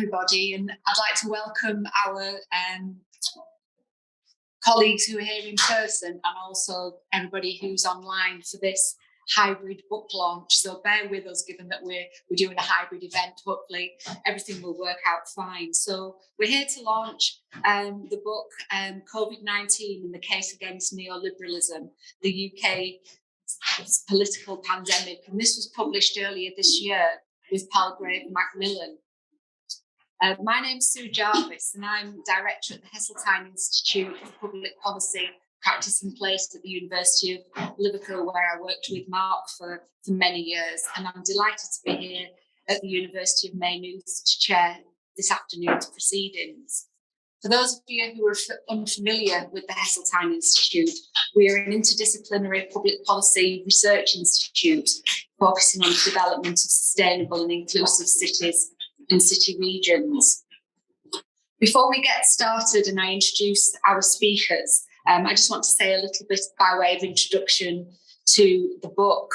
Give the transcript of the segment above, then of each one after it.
everybody, and I'd like to welcome our colleagues who are here in person and also everybody who's online for this hybrid book launch. So bear with us, given that we're doing a hybrid event. Hopefully everything will work out fine. So we're here to launch the book COVID-19 and the Case Against Neoliberalism, the UK political pandemic. And this was published earlier this year with Palgrave Macmillan. My name's Sue Jarvis, and I'm director at the Heseltine Institute for Public Policy, Practice and Place at the University of Liverpool, where I worked with Mark for many years. And I'm delighted to be here at the University of Maynooth to chair this afternoon's proceedings. For those of you who are unfamiliar with the Heseltine Institute, we are an interdisciplinary public policy research institute focusing on the development of sustainable and inclusive cities and city regions. Before we get started and I introduce our speakers, I just want to say a little bit by way of introduction to the book.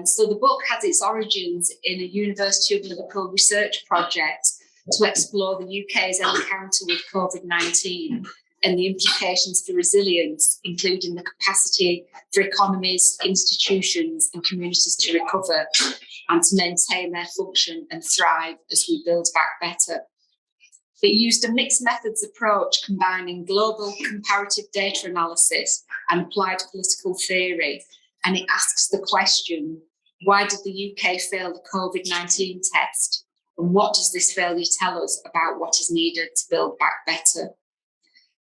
So the book has its origins in a University of Liverpool research project to explore the UK's encounter with COVID-19 and the implications for resilience, including the capacity for economies, institutions and communities to recover and to maintain their function and thrive as we build back better. It used a mixed methods approach combining global comparative data analysis and applied political theory, and it asks the question, why did the UK fail the COVID-19 test? And what does this failure tell us about what is needed to build back better?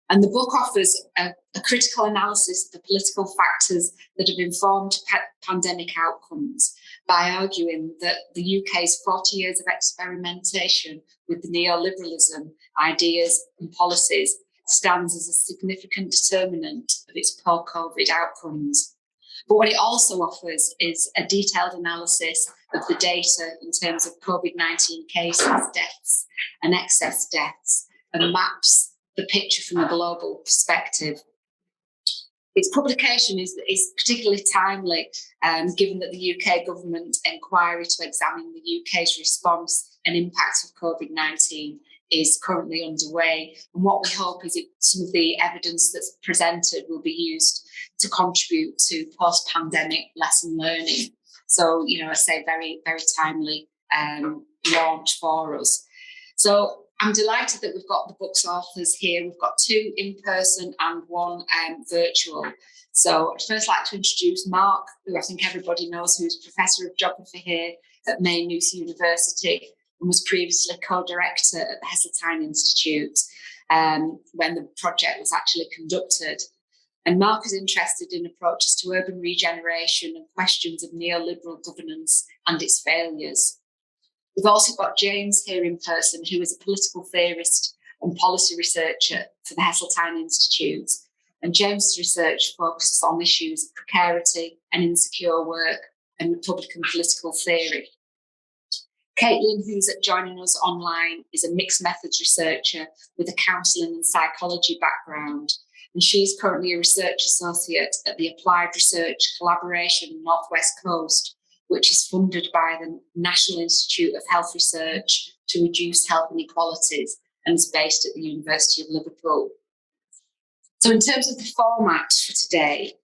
And the book offers a critical analysis of the political factors that have informed pandemic outcomes by arguing that the UK's 40 years of experimentation with the neoliberalism, ideas and policies stands as a significant determinant of its post-COVID outcomes. But what it also offers is a detailed analysis of the data in terms of COVID-19 cases, deaths and excess deaths, and maps the picture from a global perspective. Its publication is particularly timely, given that the UK government inquiry to examine the UK's response and impacts of COVID-19 is currently underway. And what we hope is that some of the evidence that's presented will be used to contribute to post-pandemic lesson learning. So, I say very, very timely launch for us. So I'm delighted that we've got the book's authors here. We've got two in person and one virtual. So I'd first like to introduce Mark, who I think everybody knows, who's Professor of Geography here at Maynooth University and was previously co-director at the Heseltine Institute when the project was actually conducted. And Mark is interested in approaches to urban regeneration and questions of neoliberal governance and its failures. We've also got James here in person, who is a political theorist and policy researcher for the Heseltine Institute. And James's research focuses on issues of precarity and insecure work and Republican political theory. Katalin, who's joining us online, is a mixed methods researcher with a counselling and psychology background. And she's currently a research associate at the Applied Research Collaboration North West Coast, which is funded by the National Institute of Health Research to reduce health inequalities and is based at the University of Liverpool. So in terms of the format for today,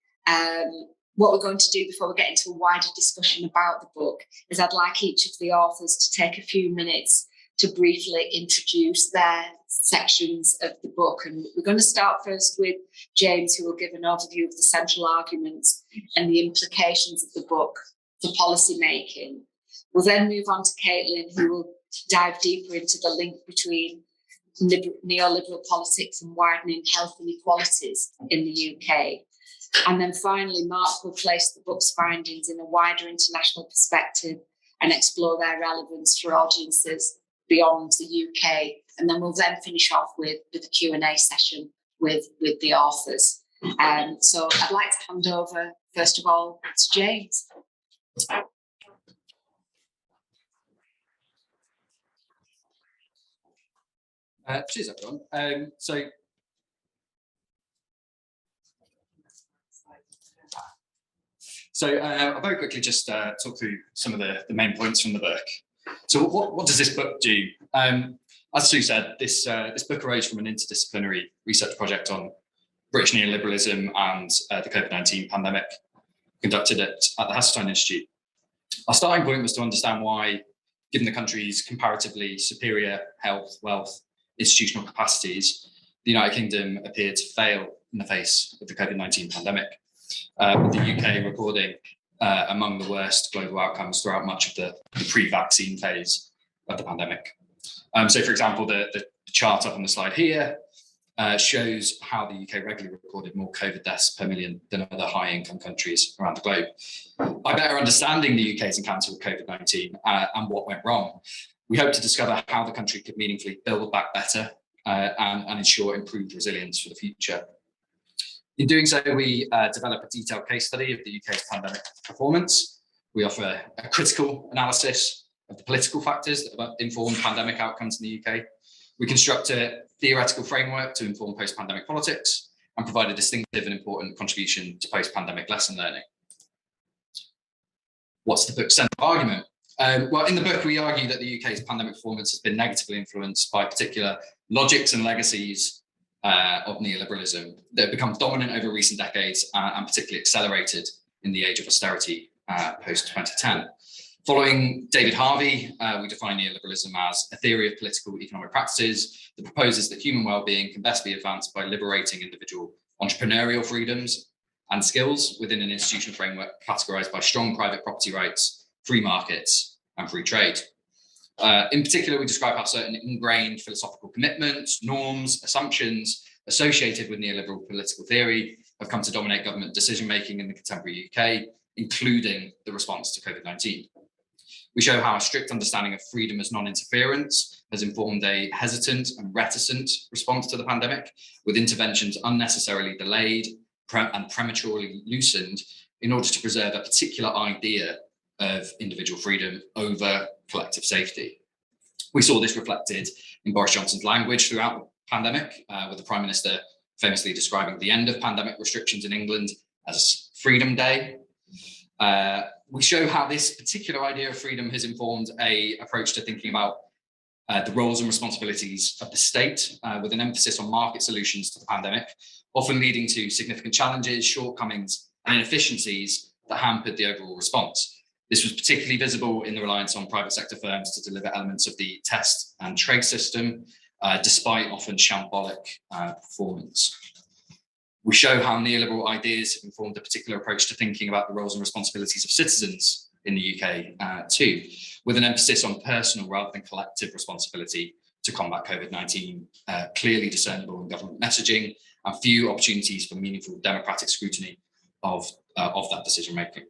what we're going to do before we get into a wider discussion about the book is I'd like each of the authors to take a few minutes to briefly introduce their sections of the book. And we're going to start first with James, who will give an overview of the central arguments and the implications of the book for policy making. We'll then move on to Katalin, who will dive deeper into the link between neoliberal politics and widening health inequalities in the UK. And then finally, Mark will place the book's findings in a wider international perspective and explore their relevance for audiences beyond the UK. And then we'll then finish off with a Q&A session with the authors. So I'd like to hand over, first of all, to James. Cheers, everyone. I'll very quickly just talk through some of the main points from the book. So what does this book do? As Sue said, this book arose from an interdisciplinary research project on British neoliberalism and the COVID-19 pandemic conducted at the Heseltine Institute. Our starting point was to understand why, given the country's comparatively superior health, wealth, institutional capacities, the United Kingdom appeared to fail in the face of the COVID-19 pandemic, with the UK recording among the worst global outcomes throughout much of the pre-vaccine phase of the pandemic. So, for example, the chart up on the slide here shows how the UK regularly recorded more COVID deaths per million than other high-income countries around the globe. By better understanding the UK's encounter with COVID-19 and what went wrong, we hope to discover how the country could meaningfully build back better and ensure improved resilience for the future. In doing so, we develop a detailed case study of the UK's pandemic performance. We offer a critical analysis of the political factors that have informed pandemic outcomes in the UK. We construct a theoretical framework to inform post-pandemic politics and provide a distinctive and important contribution to post-pandemic lesson learning. What's the book's central argument? Well, in the book, we argue that the UK's pandemic performance has been negatively influenced by particular logics and legacies of neoliberalism that have become dominant over recent decades and particularly accelerated in the age of austerity post-2010. Following David Harvey, we define neoliberalism as a theory of political economic practices that proposes that human well-being can best be advanced by liberating individual entrepreneurial freedoms and skills within an institutional framework categorized by strong private property rights, free markets, and free trade. In particular, we describe how certain ingrained philosophical commitments, norms, assumptions associated with neoliberal political theory have come to dominate government decision-making in the contemporary UK, including the response to COVID-19. We show how a strict understanding of freedom as non-interference has informed a hesitant and reticent response to the pandemic, with interventions unnecessarily delayed and prematurely loosened in order to preserve a particular idea of individual freedom over collective safety. We saw this reflected in Boris Johnson's language throughout the pandemic, with the Prime Minister famously describing the end of pandemic restrictions in England as Freedom Day. We show how this particular idea of freedom has informed an approach to thinking about the roles and responsibilities of the state, with an emphasis on market solutions to the pandemic, often leading to significant challenges, shortcomings, and inefficiencies that hampered the overall response. This was particularly visible in the reliance on private sector firms to deliver elements of the test and trace system, despite often shambolic performance. We show how neoliberal ideas have informed a particular approach to thinking about the roles and responsibilities of citizens in the UK too, with an emphasis on personal rather than collective responsibility to combat COVID-19, clearly discernible in government messaging, and few opportunities for meaningful democratic scrutiny of that decision-making.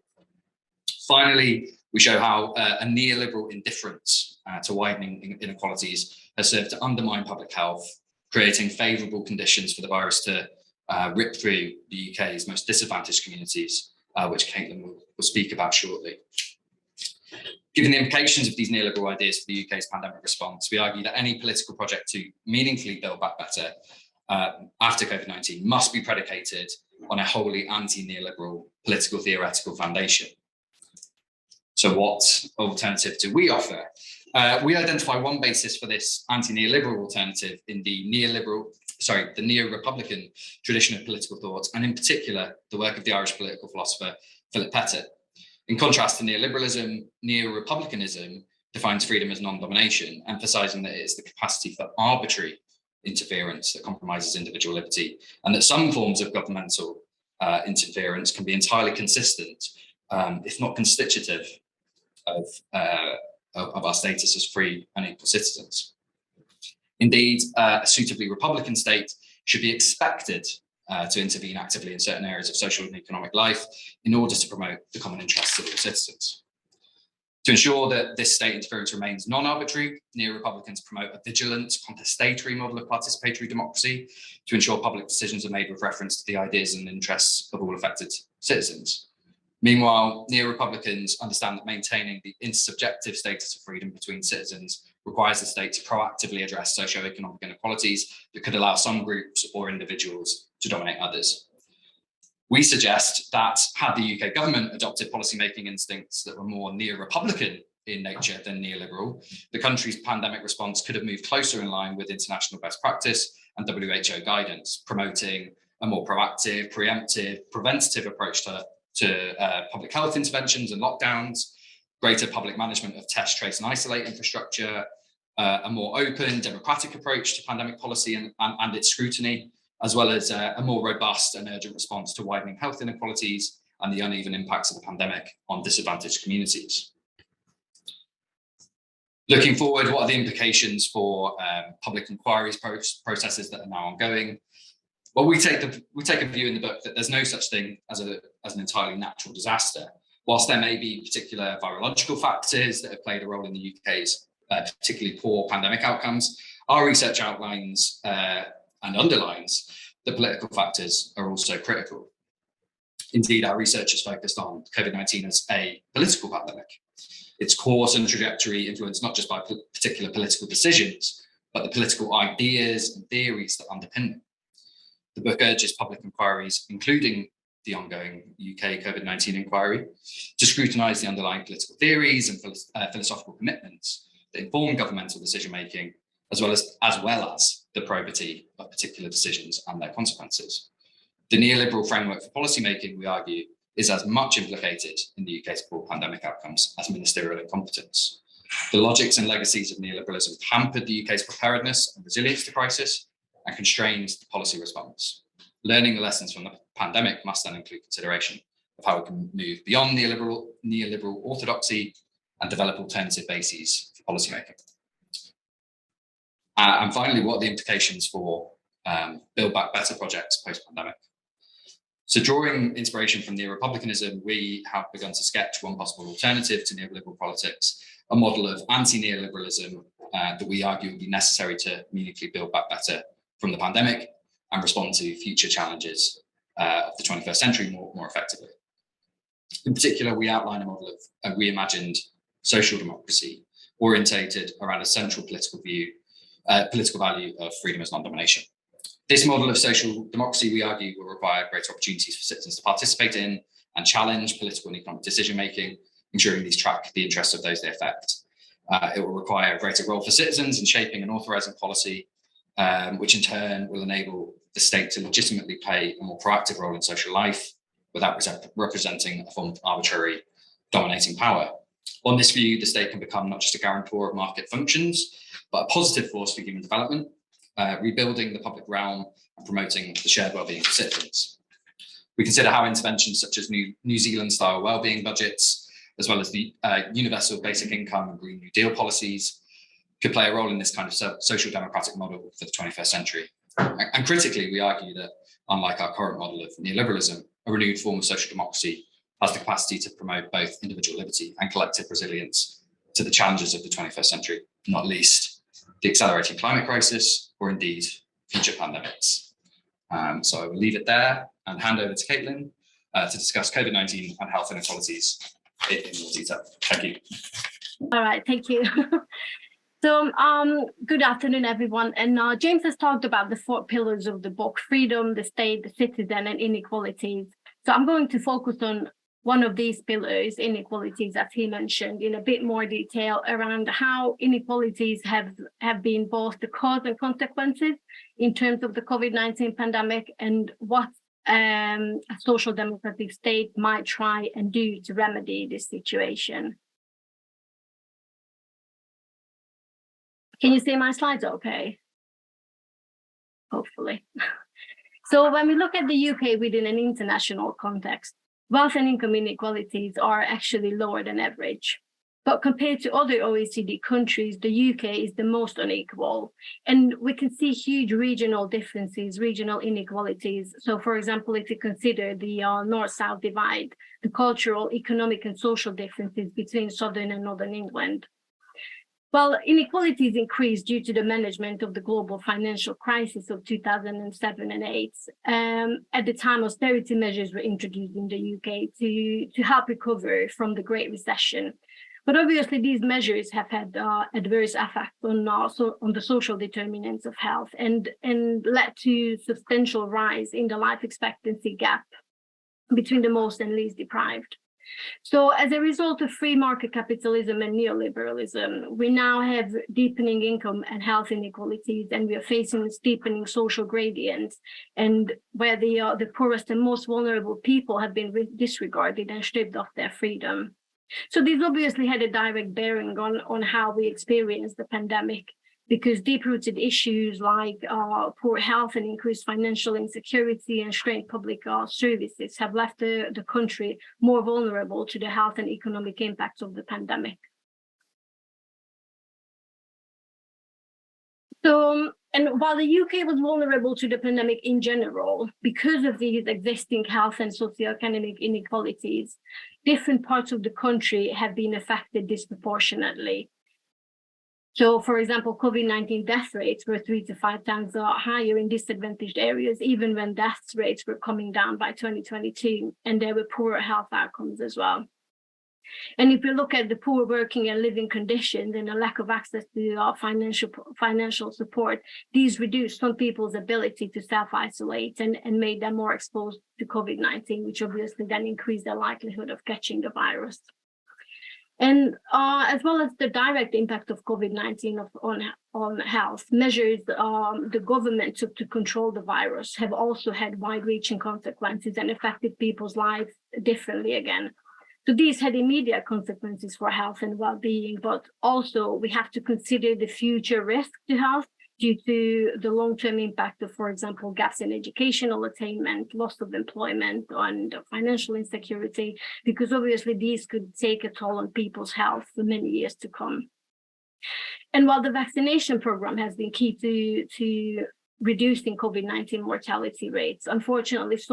Finally, we show how a neoliberal indifference to widening inequalities has served to undermine public health, creating favourable conditions for the virus to rip through the UK's most disadvantaged communities, which Katalin will speak about shortly. Given the implications of these neoliberal ideas for the UK's pandemic response, we argue that any political project to meaningfully build back better after COVID-19 must be predicated on a wholly anti-neoliberal political theoretical foundation. So what alternative do we offer? We identify one basis for this anti-neoliberal alternative in the neo-republican tradition of political thought, and in particular, the work of the Irish political philosopher Philip Pettit. In contrast to neoliberalism, neo-republicanism defines freedom as non-domination, emphasizing that it is the capacity for arbitrary interference that compromises individual liberty, and that some forms of governmental interference can be entirely consistent, if not constitutive, of our status as free and equal citizens. Indeed, a suitably Republican state should be expected to intervene actively in certain areas of social and economic life in order to promote the common interests of all citizens. To ensure that this state interference remains non-arbitrary, neo-republicans promote a vigilant, contestatory model of participatory democracy to ensure public decisions are made with reference to the ideas and interests of all affected citizens. Meanwhile, neo-republicans understand that maintaining the intersubjective status of freedom between citizens requires the state to proactively address socio-economic inequalities that could allow some groups or individuals to dominate others. We suggest that had the UK government adopted policymaking instincts that were more neo-republican in nature than neoliberal, the country's pandemic response could have moved closer in line with international best practice and WHO guidance, promoting a more proactive, preemptive, preventative approach to public health interventions and lockdowns, greater public management of test, trace and isolate infrastructure, a more open, democratic approach to pandemic policy and its scrutiny, as well as a more robust and urgent response to widening health inequalities and the uneven impacts of the pandemic on disadvantaged communities. Looking forward, what are the implications for public inquiries processes that are now ongoing? Well, we take a view in the book that there's no such thing as an entirely natural disaster. Whilst there may be particular virological factors that have played a role in the UK's particularly poor pandemic outcomes, our research outlines and underlines that political factors are also critical. Indeed, our research is focused on COVID-19 as a political pandemic. Its course and trajectory influenced not just by particular political decisions, but the political ideas and theories that underpin them. The book urges public inquiries, including the ongoing UK COVID-19 inquiry, to scrutinise the underlying political theories and philosophical commitments that inform governmental decision-making, as well as the probity of particular decisions and their consequences. The neoliberal framework for policymaking, we argue, is as much implicated in the UK's poor pandemic outcomes as ministerial incompetence. The logics and legacies of neoliberalism hampered the UK's preparedness and resilience to crisis and constrained the policy response. Learning the lessons from the pandemic must then include consideration of how we can move beyond neoliberal orthodoxy and develop alternative bases for policymaking. And finally, what are the implications for Build Back Better projects post-pandemic? So drawing inspiration from neo-republicanism, we have begun to sketch one possible alternative to neoliberal politics, a model of anti-neoliberalism that we argue would be necessary to meaningfully build back better from the pandemic and respond to future challenges of the 21st century more effectively. In particular, we outline a model of a reimagined social democracy orientated around a central political value of freedom as non-domination. This model of social democracy, we argue, will require greater opportunities for citizens to participate in and challenge political and economic decision-making, ensuring these track the interests of those they affect. It will require a greater role for citizens in shaping and authorising policy, which in turn will enable the state to legitimately play a more proactive role in social life without representing a form of arbitrary dominating power. On this view, the state can become not just a guarantor of market functions, but a positive force for human development, rebuilding the public realm and promoting the shared well-being of citizens. We consider how interventions such as New Zealand-style well-being budgets, as well as the universal basic income and Green New Deal policies, could play a role in this kind of social democratic model for the 21st century. And critically, we argue that, unlike our current model of neoliberalism, a renewed form of social democracy has the capacity to promote both individual liberty and collective resilience to the challenges of the 21st century, not least the accelerating climate crisis, or indeed future pandemics. So I will leave it there and hand over to Katalin to discuss COVID-19 and health inequalities in more detail. Thank you. All right, thank you. So good afternoon, everyone. And James has talked about the 4 pillars of the book: freedom, the state, the citizen, and inequalities. So I'm going to focus on one of these pillars, inequalities, as he mentioned, in a bit more detail around how inequalities have been both the cause and consequences in terms of the COVID-19 pandemic, and what a social democratic state might try and do to remedy this situation. Can you see my slides okay? Hopefully. So when we look at the UK within an international context, wealth and income inequalities are actually lower than average. But compared to other OECD countries, the UK is the most unequal. And we can see huge regional differences, regional inequalities. So for example, if you consider the north-south divide, the cultural, economic and social differences between southern and northern England. Well, inequalities increased due to the management of the global financial crisis of 2007 and 8. At the time, austerity measures were introduced in the UK to help recover from the Great Recession. But obviously, these measures have had adverse effects on the social determinants of health and led to substantial rise in the life expectancy gap between the most and least deprived. So as a result of free market capitalism and neoliberalism, we now have deepening income and health inequalities, and we are facing steepening social gradients, and where the poorest and most vulnerable people have been disregarded and stripped of their freedom. So this obviously had a direct bearing on how we experience the pandemic, because deep-rooted issues like poor health and increased financial insecurity and strained public services have left the country more vulnerable to the health and economic impacts of the pandemic. So, and while the UK was vulnerable to the pandemic in general, because of these existing health and socioeconomic inequalities, different parts of the country have been affected disproportionately. So, for example, COVID-19 death rates were 3 to 5 times higher in disadvantaged areas, even when death rates were coming down by 2022, and there were poorer health outcomes as well. And if we look at the poor working and living conditions and a lack of access to financial support, these reduced some people's ability to self-isolate and made them more exposed to COVID-19, which obviously then increased their likelihood of catching the virus. And as well as the direct impact of COVID-19 on health, measures the government took to control the virus have also had wide-reaching consequences and affected people's lives differently again. So these had immediate consequences for health and well-being, but also we have to consider the future risk to health due to the long-term impact of, for example, gaps in educational attainment, loss of employment, and financial insecurity, because obviously these could take a toll on people's health for many years to come. And while the vaccination program has been key to reducing COVID-19 mortality rates, unfortunately, for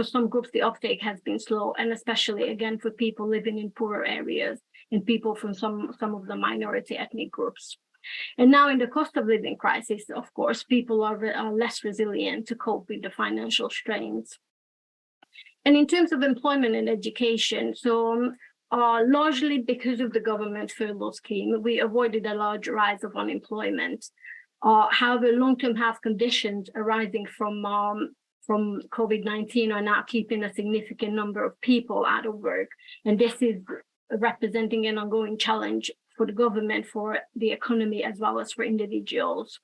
some groups, the uptake has been slow, and especially again for people living in poorer areas and people from some of the minority ethnic groups. And now in the cost of living crisis, of course, people are less resilient to cope with the financial strains. And in terms of employment and education, so largely because of the government furlough scheme, we avoided a large rise of unemployment. However, long-term health conditions arising from COVID-19 are now keeping a significant number of people out of work. And this is representing an ongoing challenge for the government, for the economy, as well as for individuals.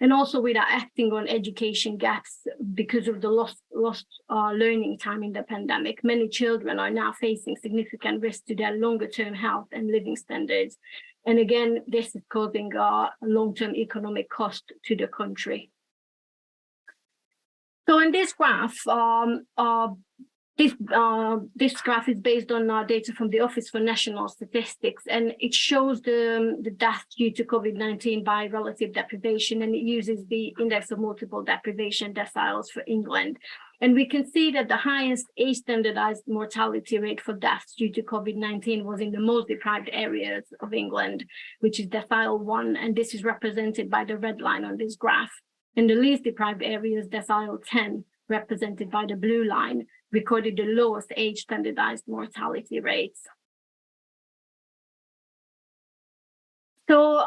And also without acting on education gaps because of the lost learning time in the pandemic, many children are now facing significant risk to their longer-term health and living standards. And again, this is causing a long-term economic cost to the country. So in this graph, this graph is based on data from the Office for National Statistics, and it shows the deaths due to COVID-19 by relative deprivation, and it uses the index of multiple deprivation deciles for England. And we can see that the highest A-standardized mortality rate for deaths due to COVID-19 was in the most deprived areas of England, which is decile 1, and this is represented by the red line on this graph. In the least deprived areas, decile 10, represented by the blue line, recorded the lowest age-standardized mortality rates. So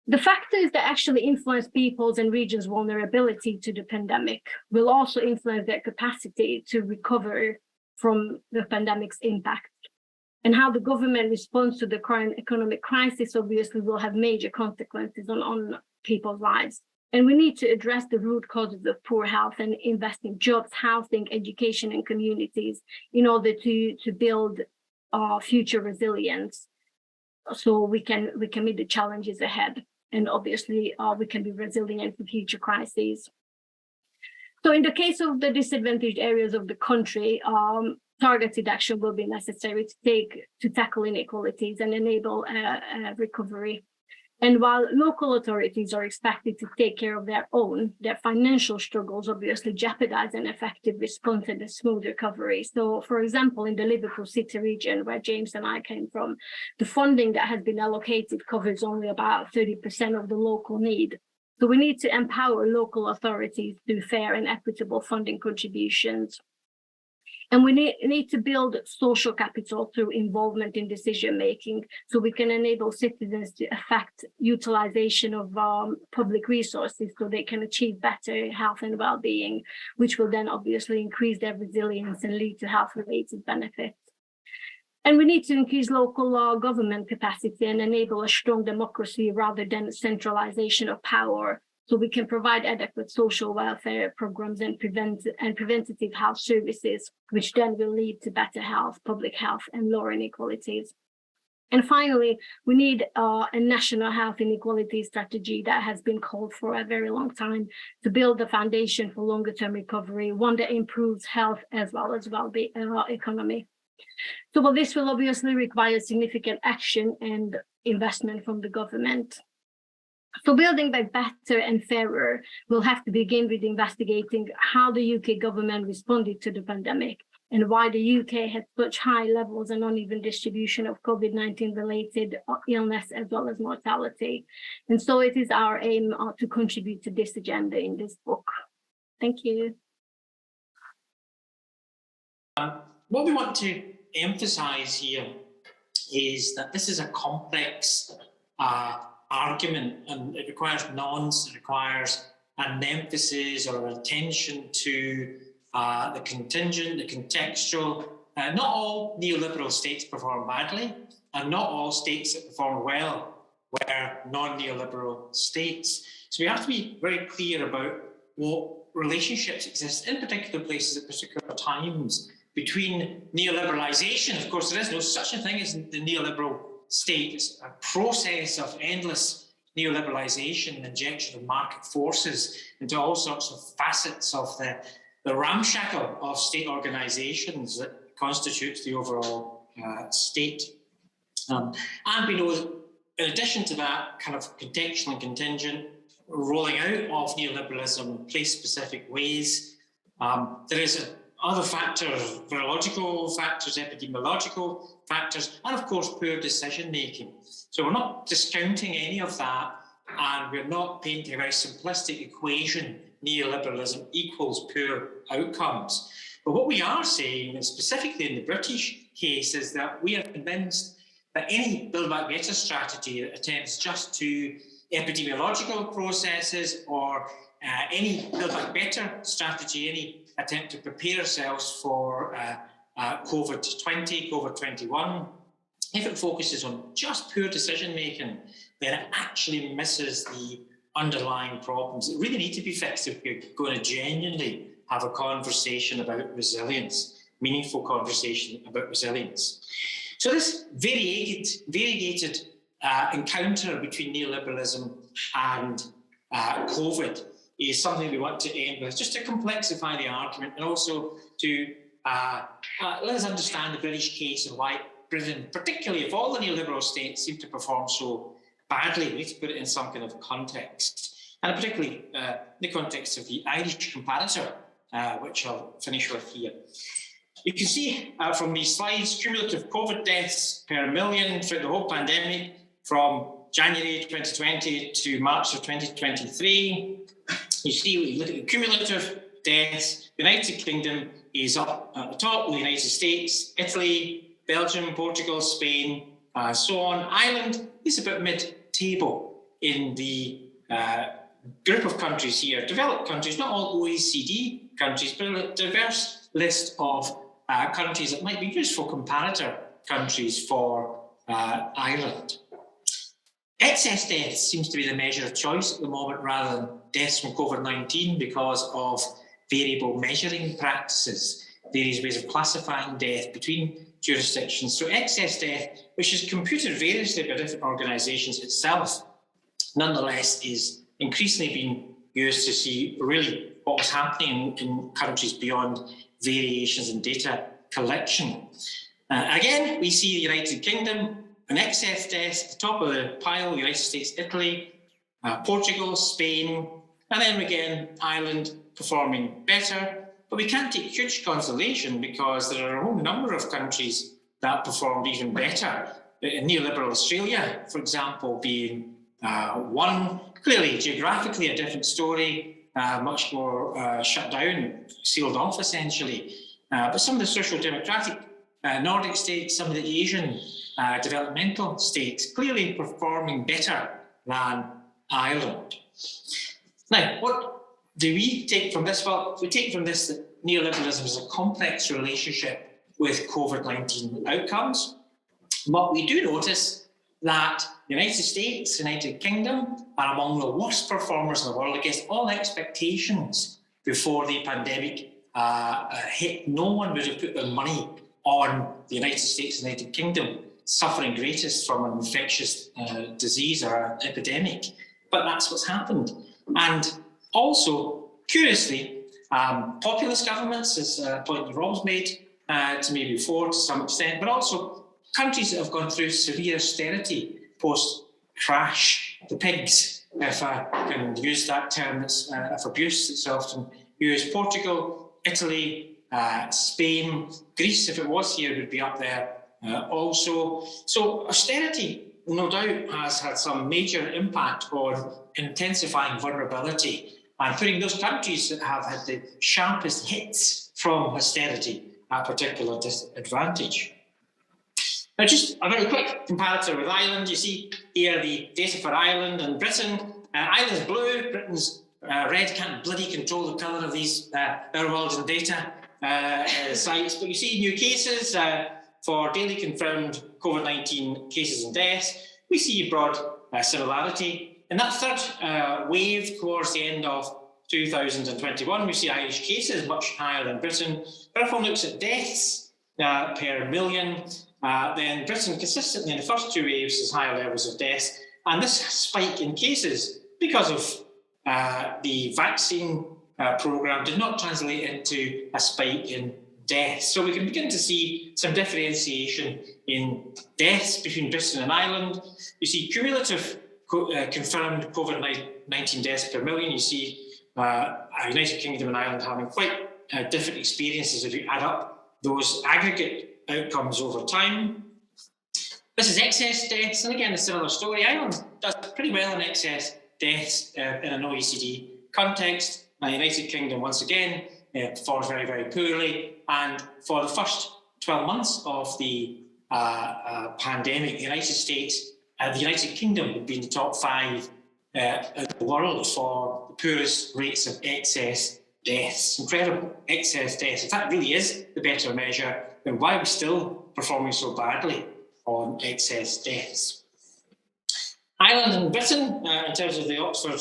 the factors that actually influence people's and regions' vulnerability to the pandemic will also influence their capacity to recover from the pandemic's impact. And how the government responds to the current economic crisis obviously will have major consequences on people's lives. And we need to address the root causes of poor health and invest in jobs, housing, education, and communities in order to build future resilience, so we can meet the challenges ahead. And obviously, we can be resilient for future crises. So in the case of the disadvantaged areas of the country, targeted action will be necessary to tackle inequalities and enable recovery. And while local authorities are expected to take care of their financial struggles obviously jeopardize an effective response and a smooth recovery. So, for example, in the Liverpool City region, where James and I came from, the funding that has been allocated covers only about 30% of the local need. So we need to empower local authorities through fair and equitable funding contributions. And we need to build social capital through involvement in decision-making, so we can enable citizens to affect utilization of public resources so they can achieve better health and well-being, which will then obviously increase their resilience and lead to health-related benefits. And we need to increase local government capacity and enable a strong democracy rather than centralization of power, so we can provide adequate social welfare programs and preventative health services, which then will lead to better health, public health, and lower inequalities. And finally, we need a national health inequality strategy that has been called for a very long time to build the foundation for longer term recovery, one that improves health as well as well-being economy. So well, this will obviously require significant action and investment from the government. So building back better and fairer will have to begin with investigating how the UK government responded to the pandemic and why the UK had such high levels and uneven distribution of COVID-19 related illness as well as mortality. And so it is our aim to contribute to this agenda in this book. Thank you. What we want to emphasize here is that this is a complex argument, and it requires nuance, it requires an emphasis or attention to the contingent, the contextual. Not all neoliberal states perform badly, and not all states that perform well were non-neoliberal states. So we have to be very clear about what relationships exist in particular places at particular times between neoliberalization. Of course, there is no such a thing as the neoliberal state. It's a process of endless neoliberalization, injection of market forces into all sorts of facets of the ramshackle of state organizations that constitutes the overall state. And we know that in addition to that kind of contextual and contingent rolling out of neoliberalism in place-specific ways, there is other factors, virological factors, epidemiological factors, and of course, poor decision-making. So we're not discounting any of that, and we're not painting a very simplistic equation, neoliberalism equals poor outcomes. But what we are saying, and specifically in the British case, is that we are convinced that any Build Back Better strategy that attempts just to epidemiological processes or any Build Back Better strategy, any attempt to prepare ourselves for COVID-20, COVID-21, if it focuses on just poor decision-making, then it actually misses the underlying problems that really need to be fixed if we're going to genuinely have a conversation about resilience, meaningful conversation about resilience. So this variegated encounter between neoliberalism and COVID is something we want to end with, just to complexify the argument and also to let us understand the British case and why Britain, particularly if all the neoliberal states seem to perform so badly, we need to put it in some kind of context, and particularly the context of the Irish comparator, which I'll finish with here. You can see from these slides, cumulative COVID deaths per million throughout the whole pandemic from January 2020 to March of 2023. You see, when you look at the cumulative deaths, the United Kingdom is up at the top, the United States, Italy, Belgium, Portugal, Spain, so on. Ireland is about mid-table in the group of countries here, developed countries, not all OECD countries, but a diverse list of countries that might be useful comparator countries for Ireland. Excess deaths seems to be the measure of choice at the moment rather than deaths from COVID-19 because of variable measuring practices, various ways of classifying death between jurisdictions. So excess death, which is computed variously by different organisations itself, nonetheless is increasingly being used to see really what was happening in countries beyond variations in data collection. Again, we see the United Kingdom, an excess deaths at the top of the pile, United States, Italy, Portugal, Spain, and then again, Ireland performing better. But we can't take huge consolation because there are a whole number of countries that performed even better. In neoliberal Australia, for example, being one, clearly geographically a different story, much more shut down, sealed off essentially. But some of the social democratic Nordic states, some of the Asian developmental states, clearly performing better than Ireland. Now, what do we take from this? Well, we take from this that neoliberalism is a complex relationship with COVID-19 outcomes. But we do notice that the United States, United Kingdom are among the worst performers in the world against all expectations before the pandemic hit. No one would have put their money on the United States, United Kingdom suffering greatest from an infectious disease or an epidemic. But that's what's happened. And also, curiously, populist governments, as a point Rob's made to me before to some extent, but also countries that have gone through severe austerity post-crash, the pigs, if I can use that term of abuse that's often used. Portugal, Italy, Spain, Greece, if it was here, would be up there also. So austerity, no doubt, has had some major impact on intensifying vulnerability and putting those countries that have had the sharpest hits from austerity at particular disadvantage. Now, just a very quick comparator with Ireland. You see here the data for Ireland and Britain. Ireland's blue, Britain's red. Can't bloody control the colour of these our world and data sites. But you see new cases for daily confirmed COVID-19 cases and deaths. We see broad similarity. In that third wave towards the end of 2021, we see Irish cases much higher than Britain. But if one looks at deaths per million, then Britain consistently in the first two waves has higher levels of deaths. And this spike in cases, because of the vaccine programme, did not translate into a spike in deaths. So we can begin to see some differentiation in deaths between Britain and Ireland. You see cumulative confirmed COVID-19 deaths per million. You see United Kingdom and Ireland having quite different experiences if you add up those aggregate outcomes over time. This is excess deaths, and again, a similar story. Ireland does pretty well in excess deaths in an OECD context. United Kingdom, once again, performs very, very poorly. And for the first 12 months of the pandemic, the United States and the United Kingdom would be in the top 5 in the world for the poorest rates of excess deaths. Incredible excess deaths. In fact, it really is the better measure. Then why are we still performing so badly on excess deaths? Ireland and Britain, in terms of the Oxford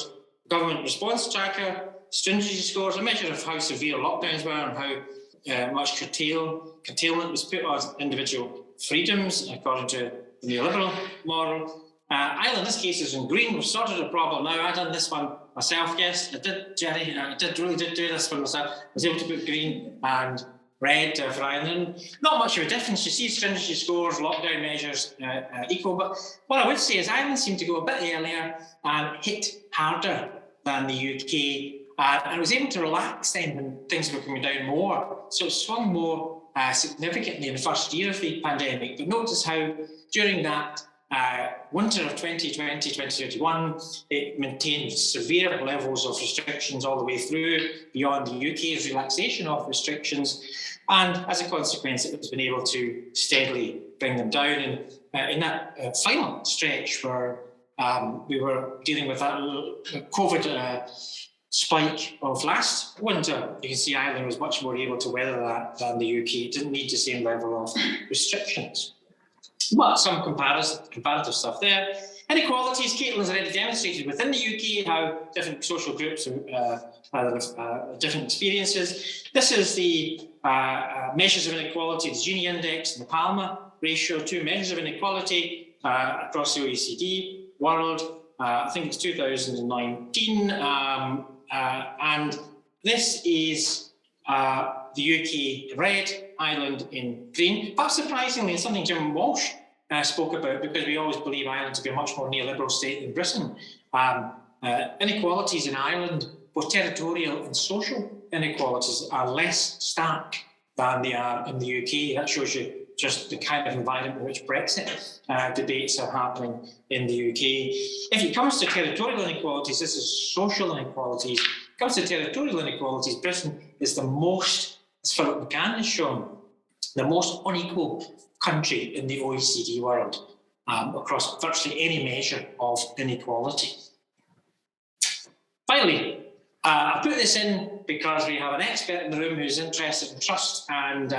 Government Response Tracker, stringency scores, a measure of how severe lockdowns were and how much curtailment was put on individual freedoms, according to the neoliberal model. Ireland, in this case, is in green. We've sorted the problem now. I've done this one myself, yes. I did, Jerry. I really did do this one myself. I was able to put green and red for Ireland. Not much of a difference. You see stringency scores, lockdown measures equal. But what I would say is Ireland seemed to go a bit earlier and hit harder than the UK. And was able to relax then when things were coming down more. So it swung more significantly in the first year of the pandemic. But notice how during that winter of 2020, 2021, it maintained severe levels of restrictions all the way through beyond the UK's relaxation of restrictions. And as a consequence, it has been able to steadily bring them down. And in that final stretch where we were dealing with that COVID spike of last winter, you can see Ireland was much more able to weather that than the UK. It didn't need the same level of restrictions. But some comparative stuff there. Inequalities, Caitlin already demonstrated within the UK how different social groups have different experiences. This is the measures of inequality, the Gini index and the Palma ratio, 2 measures of inequality across the OECD world. I think it's 2019. And this is the UK in red, Ireland in green. But surprisingly, it's something Jim Walsh spoke about, because we always believe Ireland to be a much more neoliberal state than Britain. Inequalities in Ireland, both territorial and social inequalities, are less stark than they are in the UK. That shows you just the kind of environment in which Brexit debates are happening in the UK. If it comes to territorial inequalities, this is social inequalities. If it comes to territorial inequalities, Britain is the most, as Philip McCann has shown, the most unequal country in the OECD world across virtually any measure of inequality. Finally, I put this in because we have an expert in the room who's interested in trust and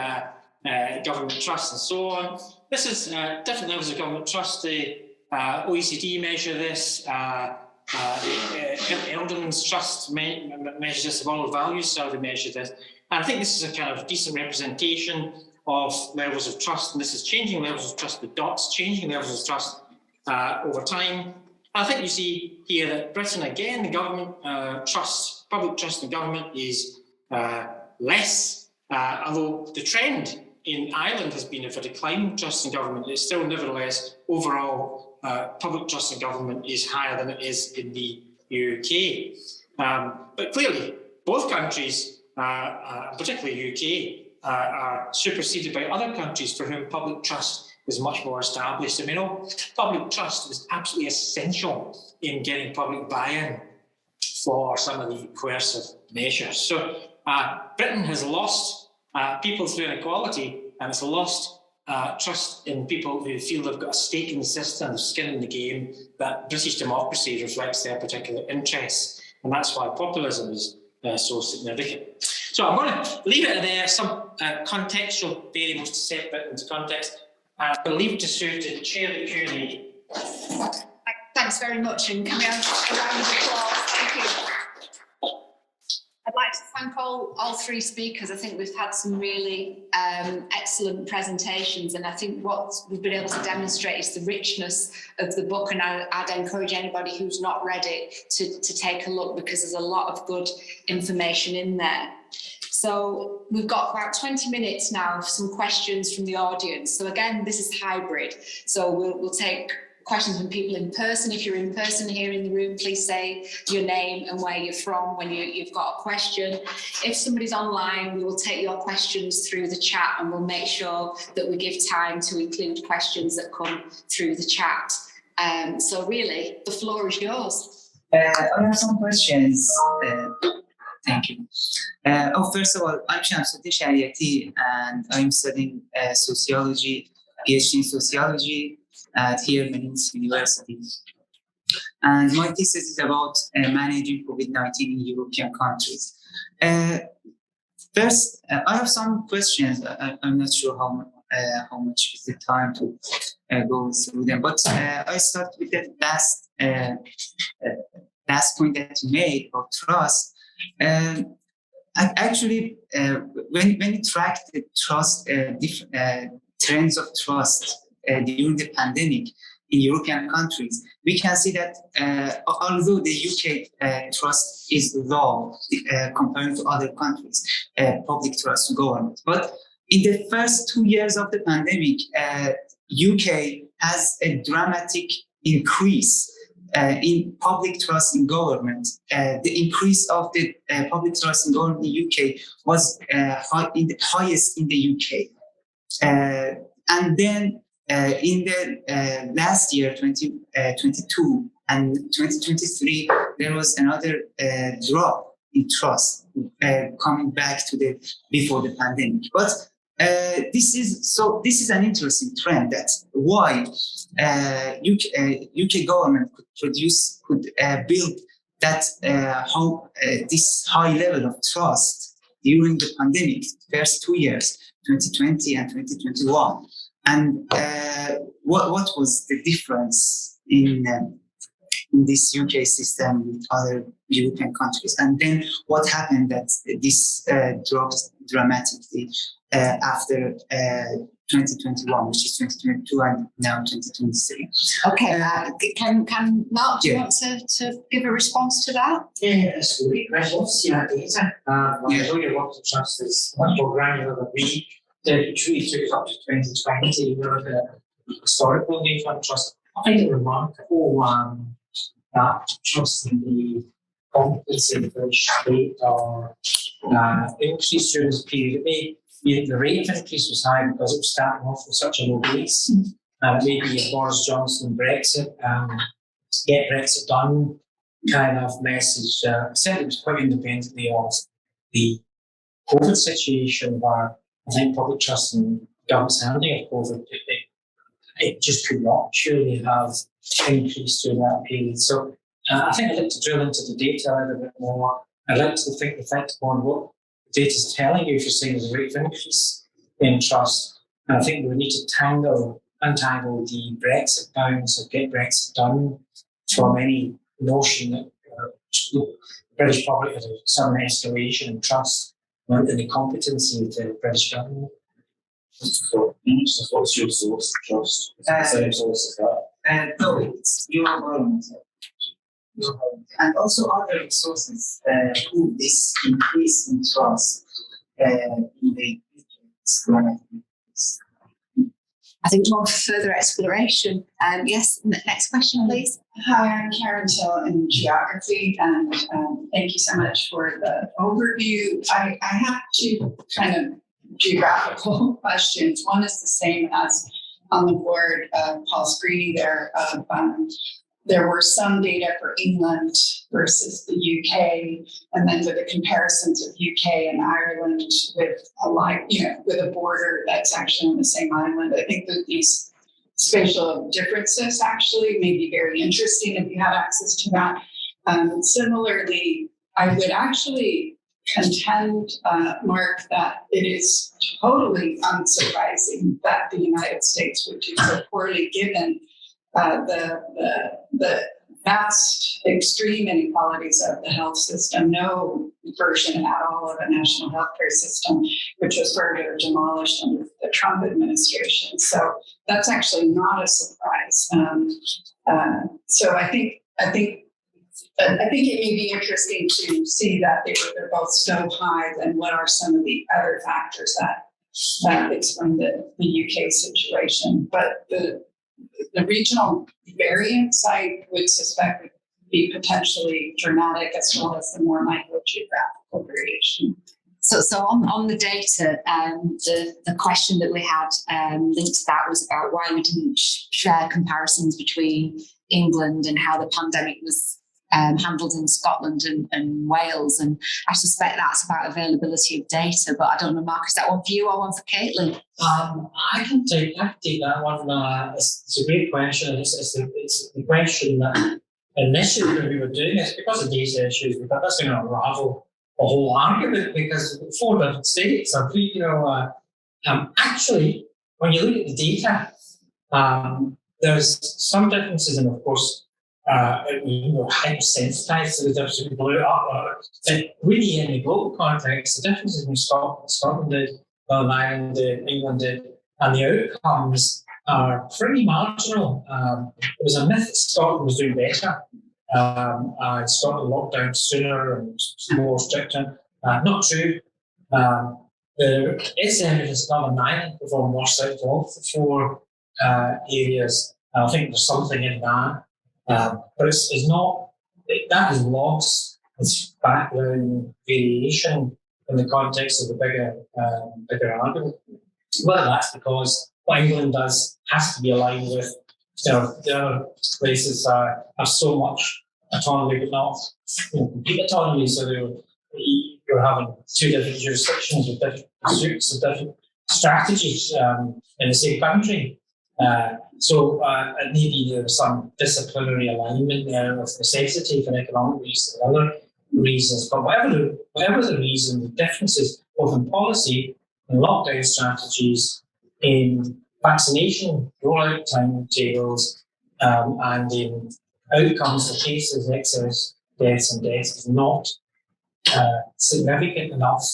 government trust and so on. This is different levels of government trust. The OECD measure this. Eldon's Trust measures this. The World Values Survey measures this. And I think this is a kind of decent representation of levels of trust. And this is changing levels of trust, the dots, changing levels of trust over time. I think you see here that Britain, again, the government trust, public trust in government is less, although the trend in Ireland has been of a decline trust in government. It's still nevertheless overall public trust in government is higher than it is in the UK. But clearly, both countries, particularly UK, are superseded by other countries for whom public trust is much more established. I mean, public trust is absolutely essential in getting public buy-in for some of the coercive measures. So Britain has lost people through inequality, and it's lost trust in people who feel they've got a stake in the system, skin in the game, that British democracy reflects their particular interests. And that's why populism is so significant. So I'm going to leave it there, some contextual variables to set Britain into context. I'll leave it to Sue to chair the Q&A. Thanks very much, and can we have a round of applause? Thank you. I'd like to thank all three speakers. I think we've had some really excellent presentations, and I think what we've been able to demonstrate is the richness of the book, and I'd encourage anybody who's not read it to take a look, because there's a lot of good information in there. So we've got about 20 minutes now for some questions from the audience. So again, this is hybrid. So we'll take questions from people in person. If you're in person here in the room, please say your name and where you're from when you've got a question. If somebody's online, we will take your questions through the chat, and we'll make sure that we give time to include questions that come through the chat. So really, the floor is yours. I have some questions. Thank you. First of all, I'm Hiseltine Shariati, and I'm studying sociology, PhD in sociology at here Manins University. And my thesis is about managing COVID-19 in European countries. First, I have some questions. I'm not sure how much is the time to go through them, but I start with the last point that you made about trust. Actually, when you track the trust, different trends of trust during the pandemic in European countries, we can see that although the UK trust is low compared to other countries, public trust to government, but in the first 2 years of the pandemic, UK has a dramatic increase in public trust in government. The increase of the public trust in government in the UK was highest in the UK. And then in the last year, 2022 and 2023, there was another drop in trust coming back to the before the pandemic. But this is an interesting trend. That's why UK government could build that this high level of trust during the pandemic, first 2 years, 2020 and 2021. And what was the difference in this UK system with other European countries? And then what happened that this dropped dramatically after 2021, which is 2022 and now 2023. Okay, can Mark, do you want to give a response to that? Yeah, that's a great question. Obviously, our data, I know your work of trust is much more granular than we did, which really took us up to 2020. We look at historical data on trust. I find it remarkable that trust in the competency of the British state or increased during this period. The rate of increase was high because it was starting off with such a low base. Maybe a Boris Johnson Brexit, get Brexit done kind of message. Certainly was quite independently of the COVID situation, where I think public trust in government's handling of COVID, it just could not surely have increased during that period. So I think I'd like to drill into the data a little bit more. I'd like to think reflect upon what the data is telling you if you're saying there's a rate of increase. in trust. And I think we need to untangle the Brexit bounds and get Brexit done from any notion that the British public has some escalation in trust and the competency of the British government. So what's your source of trust? Same source as that? No, it's your government. And also other resources who this increase in trust in the I think more further exploration. Yes, next question, please. Hi, I'm Karen Till in geography, and thank you so much for the overview. I have two kind of geographical questions. One is the same as on the board, Paul Screeney there. There were some data for England versus the UK, and then with the comparisons of UK and Ireland with with a border that's actually on the same island. I think that these spatial differences actually may be very interesting if you have access to that. Similarly, I would actually contend, Mark, that it is totally unsurprising that the United States would do so poorly given the vast extreme inequalities of the health system, no version at all of a national healthcare system, which was further demolished under the Trump administration. So that's actually not a surprise. So I think it may be interesting to see that they're both so high. Then what are some of the other factors that explain the UK situation? But the regional variance, I would suspect, would be potentially dramatic, as well as the more micro-geographical variation. So on the data, the question that we had linked to that was about why we didn't share comparisons between England and how the pandemic was handled in Scotland and Wales. And I suspect that's about availability of data, but I don't know, Mark, is that one for you or one for Katalin? I can take that one. It's a great question. It's the question that initially when we were doing this, because of these issues, we thought that's going to unravel a whole argument because 4 different states are actually, when you look at the data, there's some differences, and of course, hypersensitized to the difference we blew it up. But really, in the global context, the differences in Scotland did, Northern Ireland did, England did, and the outcomes are pretty marginal. There was a myth that Scotland was doing better. Scotland locked down sooner and more stricter. Not true. There is evidence that Northern Ireland performed worse out of all the 4 areas. I think there's something in that. But it's not, that is lost its background variation in the context of the bigger argument. Whether that's because what England does has to be aligned with, the other places have so much autonomy, but not complete autonomy. So you're having 2 different jurisdictions with different pursuits and different strategies in the same country. So maybe there was some disciplinary alignment there with necessity for economic reasons and other reasons. But whatever the reason, the differences both in policy, in lockdown strategies, in vaccination rollout timetables, and in outcomes for cases, excess deaths and deaths is not significant enough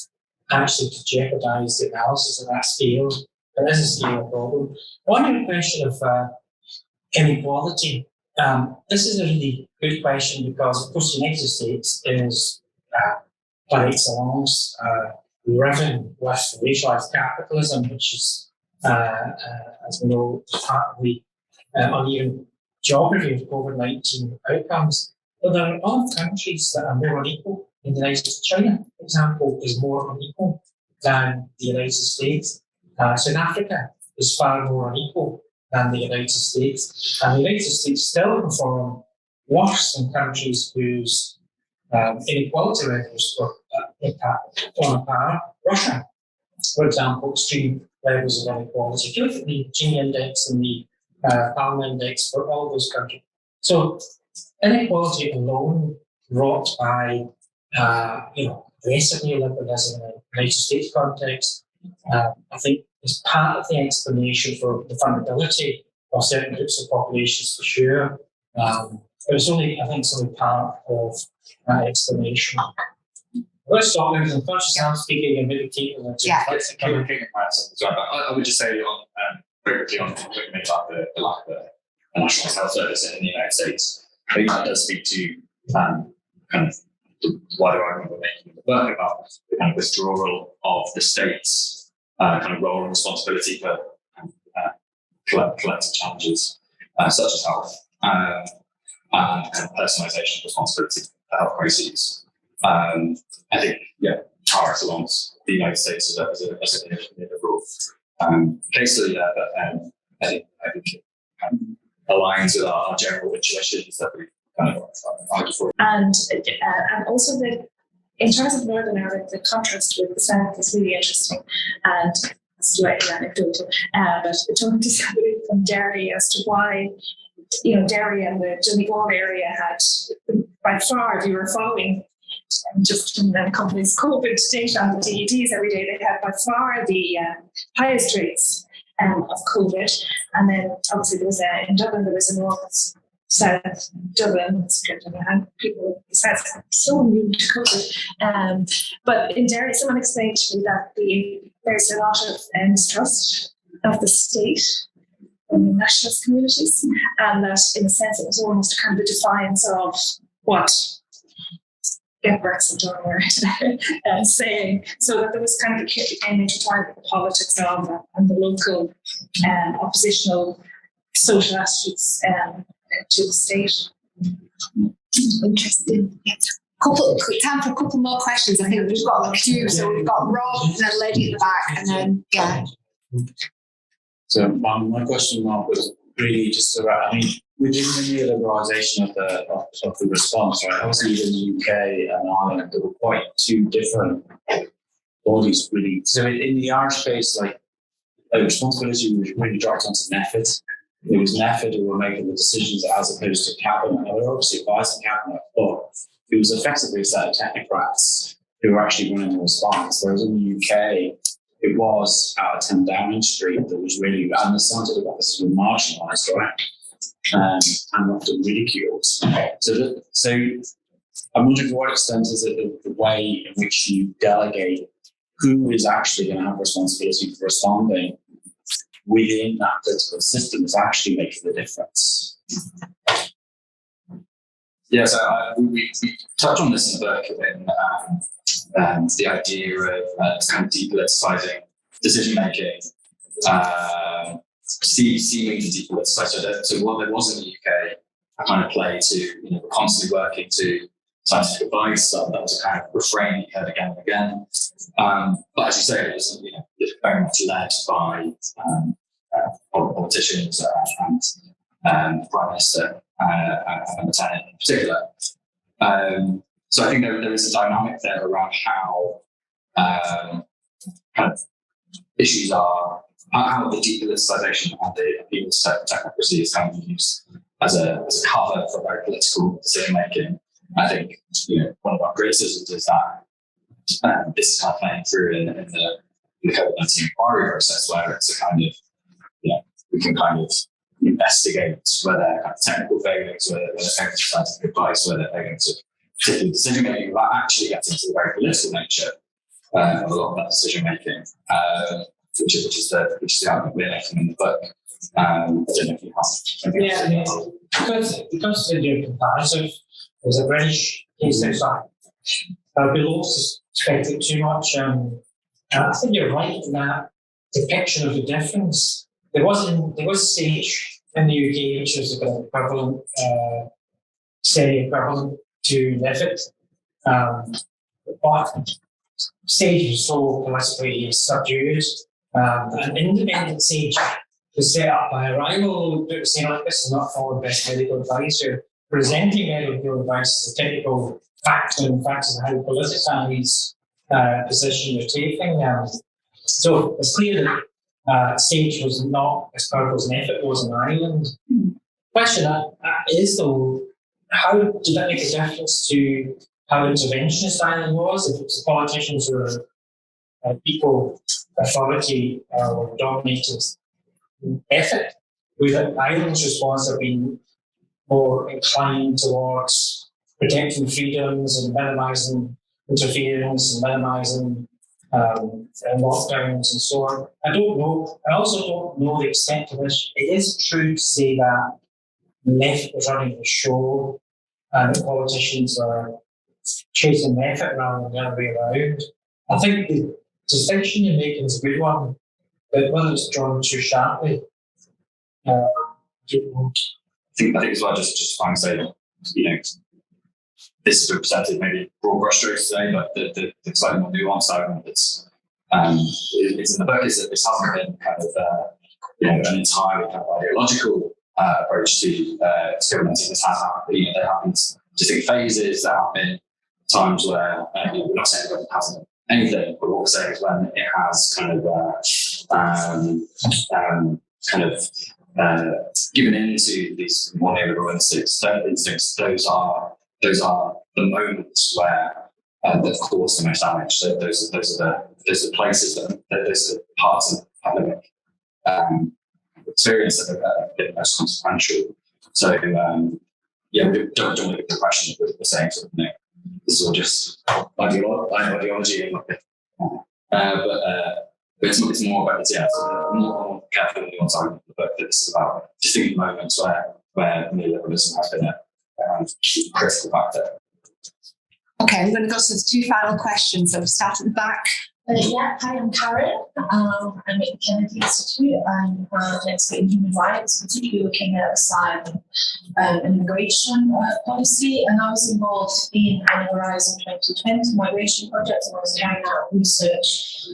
actually to jeopardise the analysis of that scale. There is a scale problem. On your question of inequality, this is a really good question because, of course, the United States is by excellence riven with racialized capitalism, which is, as we know, part of the uneven geography of COVID-19 outcomes. But there are other countries that are more unequal. In the United States, China, for example, is more unequal than the United States. South Africa is far more unequal than the United States. And the United States still perform worse in countries whose inequality levels were on a par. Russia, for example, extreme levels of inequality. If you look at the Gini index and the Palm index for all those countries. So inequality alone brought by aggressive neoliberalism in the United States context, I think is part of the explanation for the vulnerability of certain groups of populations, for sure. But it's only, I think, it's only part of that explanation. Let's stop there. I'm conscious I'm speaking and maybe keep it. Yeah. I would just say on very quickly on what you made about the lack of a national health service in the United States. I think that does speak to kind of the wider argument we're making in the book about the kind of withdrawal of the state's kind of role and responsibility for collective challenges such as health and personalisation of responsibility for health crises. I think, Tara belongs the United States as a liberal case study there, but I think it aligns with our general intuitions that we kind of argue for. And also in terms of Northern Ireland, the contrast with the South is really interesting and slightly anecdotal. But talking to somebody from Derry as to why, Derry and the Donegal area had, by far, they were following just in the company's COVID data on the DEDs every day, they had by far the highest rates of COVID. And then obviously there was in Dublin, there was a north, south, Dublin, and people besides so immune to COVID. But in Derry, someone explained to me that there's a lot of mistrust of the state in the nationalist communities, and that in a sense it was almost kind of a defiance of what get Brexit or saying, so that there was kind of intertwined with the politics of and the local oppositional social attitudes to the state. Interesting. Time for a couple more questions. I think we've got a few. So we've got Rob and then lady at the back, and then So my question, Mark, was really just around, within the neoliberalisation of the response, right? Obviously, in the UK and Ireland, there were quite two different bodies, really. So in the Irish case, responsibility was really dropped onto method. It was method who were making the decisions as opposed to cabinet. Now, they were obviously advising cabinet, but it was effectively a set of technocrats who were actually running the response. Whereas in the UK, it was out of 10 Downing Street that was really, and the scientific officers were marginalised, right? And often ridiculed. So I'm wondering to what extent is it the way in which you delegate who is actually going to have responsibility for responding within that political system is actually making the difference. Yeah, so we touch on this in the book in the idea of kind of depoliticising decision making, seeming to depoliticise. So what there was in the UK, a kind of play to constantly working to scientific advice. That was a kind of refrain you heard again and again. But as you say, it was very much led by politicians and the Prime Minister and the Lieutenant in particular. So I think there is a dynamic there around how kind of issues are, how the depoliticisation and the appeal to technocracy is kind of used as a cover for very political decision making. I think one of our criticisms is that this is kind of playing through in the COVID-19 inquiry process, where it's a kind of we can kind of investigate whether kind of technical failings, whether failings of scientific advice, whether failings of particular decision making, without actually getting to the very political nature of a lot of that decision making, which is the argument we're making in the book. I don't know if you have. Because to do comparative, there's a British case that below suspected too much. I think you're right in that depiction of the difference. There was SAGE in the UK, which was equivalent, semi-equivalent to NIFID. But SAGE was so politically subdued. An independent SAGE was set up by a rival group saying, this is not following best medical advice. You're presenting medical advice as a typical fact, and in fact, is how politicized position you're taking. So it's clear that SAGE was not as powerful as NIFID was in Ireland. Question is though, how did that make a difference to how interventionist Ireland was? If it was the politicians who were people, authority, or dominated effort. With Ireland's response have been more inclined towards protecting freedoms and minimising interference and minimising lockdowns and so on. I don't know. I also don't know the extent to which it is true to say that the left was running the show and the politicians are chasing effort rather than the other way around. I think the distinction you're making is a good one, but whether it's drawn too sharply, I don't know. I think as well, just trying to say, this is presented maybe broad brushstrokes today, but the slightly more nuanced argument it's in the book is that this hasn't been kind of an entirely kind of ideological approach to government. This has happened. There have been distinct phases. There have been times where we're not saying the government hasn't done anything, but what we're saying is when it has given into these more neoliberal instincts. Those are the moments where that cause the most damage. So those are the places those are the parts of the pandemic experience that have been most consequential. So we don't want to get the question that we're saying sort of, this is all just ideology, but it's more about more careful than the argument of the book. It's about distinct moments where neoliberalism has been a critical factor. Okay, I'm going to go to the two final questions. So we'll start at the back. Hi, I'm Karen. I'm at the Kennedy Institute. I'm an expert in human rights, particularly looking at asylum and immigration policy. And I was involved in an Horizon 2020 migration project, and I was carrying out research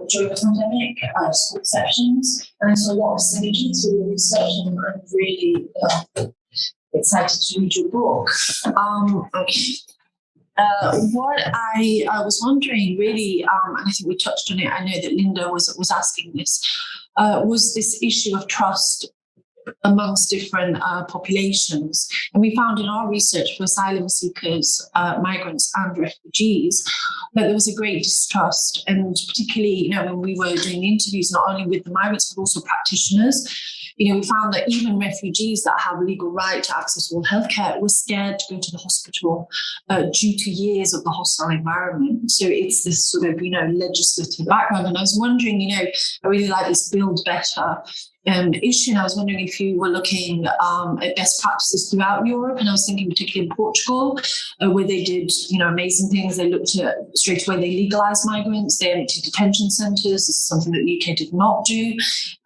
during the pandemic, school exceptions. And I saw a lot of synergies with the research, and I'm really excited to read your book. What I was wondering really, and I think we touched on it, I know that Linda was asking this, was this issue of trust amongst different populations. And we found in our research for asylum seekers, migrants and refugees, that there was a great distrust. And particularly, when we were doing interviews, not only with the migrants, but also practitioners, we found that even refugees that have legal right to access all healthcare were scared to go to the hospital due to years of the hostile environment. So it's this sort of, legislative background. And I was wondering, I really like this build better issue. And I was wondering if you were looking at best practices throughout Europe. And I was thinking particularly in Portugal, where they did, amazing things. They looked at straight away, they legalized migrants, they emptied detention centres. This is something that the UK did not do,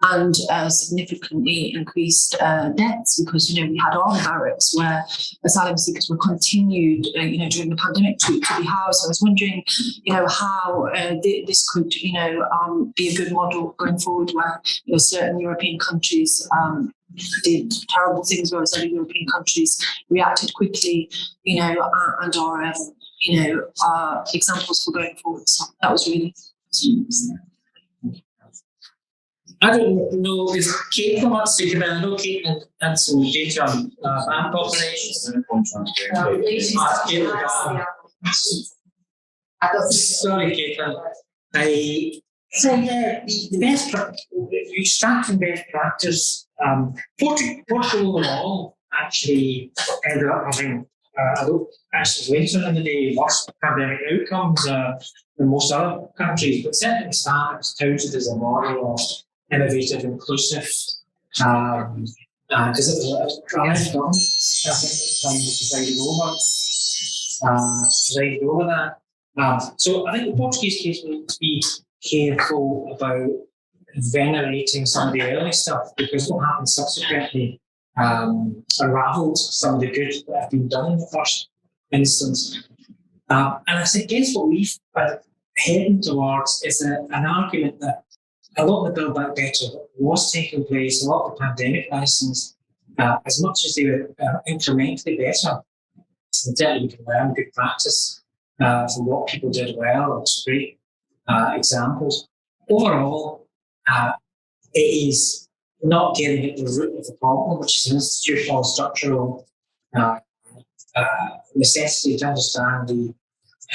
and significantly increased deaths because, we had armed barracks where asylum seekers were continued, during the pandemic to be housed. So I was wondering, how this could, be a good model going forward where, certain European countries did terrible things, whereas other European countries reacted quickly, and are, examples for going forward. So that was really. I don't know if Kate wants to give it. I know Kate had some data on land populations. Sorry, Kate. So the best extracting best practice. Portugal overall actually ended up having actually later in the day worse pandemic outcomes than most other countries, but certainly Spain was touted as a model of innovative, inclusive, because it was a left government, I think, presided over that. So I think the Portuguese case we need to be careful about venerating some of the early stuff, because what happened subsequently unravelled some of the good that have been done in the first instance. And I guess what we've heading towards is an argument that a lot of the Build Back Better was taking place, a lot of the pandemic lessons, as much as they were incrementally better, and certainly we can learn good practice from what people did well, or great examples. Overall, it is not getting at the root of the problem, which is an institutional, structural necessity to understand the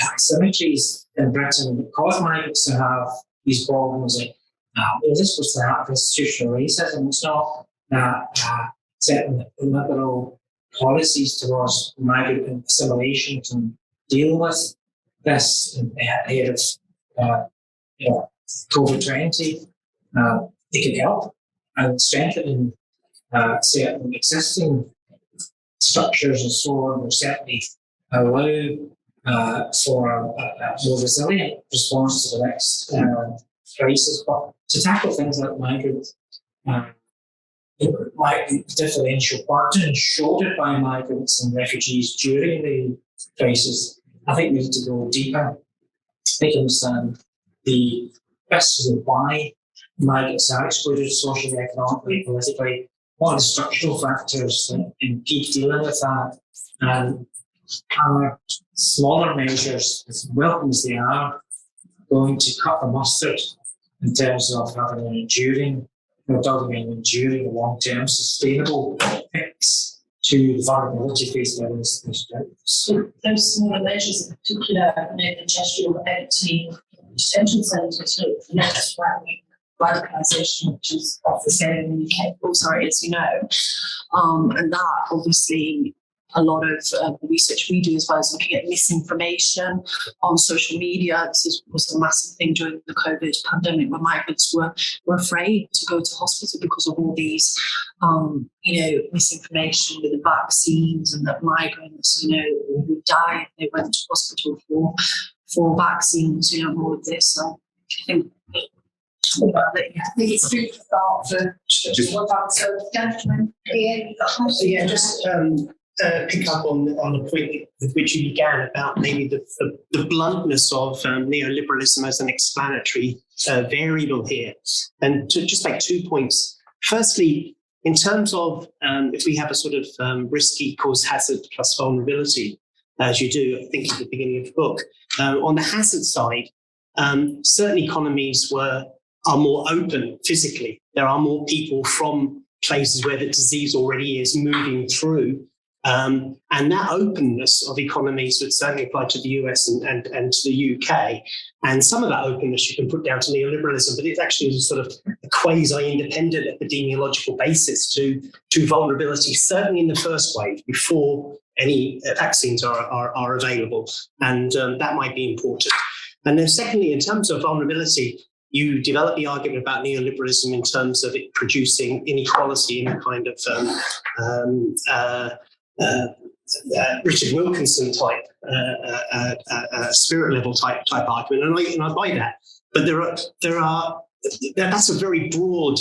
asymmetries in Britain that cause migrants to have these problems. This was the institutional racism. It's not certain liberal policies towards migrant assimilation can deal with this ahead of COVID-20. They can help and strengthen certain existing structures and so on, will certainly allow for a more resilient response to the next crisis. But to tackle things like migrant differential burden shouldered by migrants and refugees during the crisis, I think we need to go deeper. We can understand the questions of why migrants are excluded socially, economically, politically. What are the structural factors that impede dealing with that? And are smaller measures, as welcome as they are, going to cut the mustard in terms of having an enduring, long-term, sustainable fix to the vulnerability faced by this crisis? Those smaller measures, in particular, the gesture of empty detention centres, less radicalisation, which is off the scale in the UK, as you know. And that obviously a lot of the research we do as well is looking at misinformation on social media. This was a massive thing during the COVID pandemic where migrants were afraid to go to hospital because of all these, misinformation with the vaccines, and that migrants, would die if they went to hospital for vaccines, more of this. So I think I think it's food for thought for what about gentlemen here? Yeah, just pick up on the point with which you began about maybe the bluntness of neoliberalism as an explanatory variable here. And to just make 2 points. Firstly, in terms of if we have a sort of risk equals hazard plus vulnerability, as you do, I think at the beginning of the book, on the hazard side, certain economies are more open physically. There are more people from places where the disease already is moving through. And that openness of economies would certainly apply to the US and to the UK. And some of that openness you can put down to neoliberalism, but it actually is a sort of a quasi-independent epidemiological basis to vulnerability, certainly in the first wave, before any vaccines are available. And that might be important. And then secondly, in terms of vulnerability, you develop the argument about neoliberalism in terms of it producing inequality in a kind of Richard Wilkinson type, spirit level type argument, and I buy that. But that's a very broad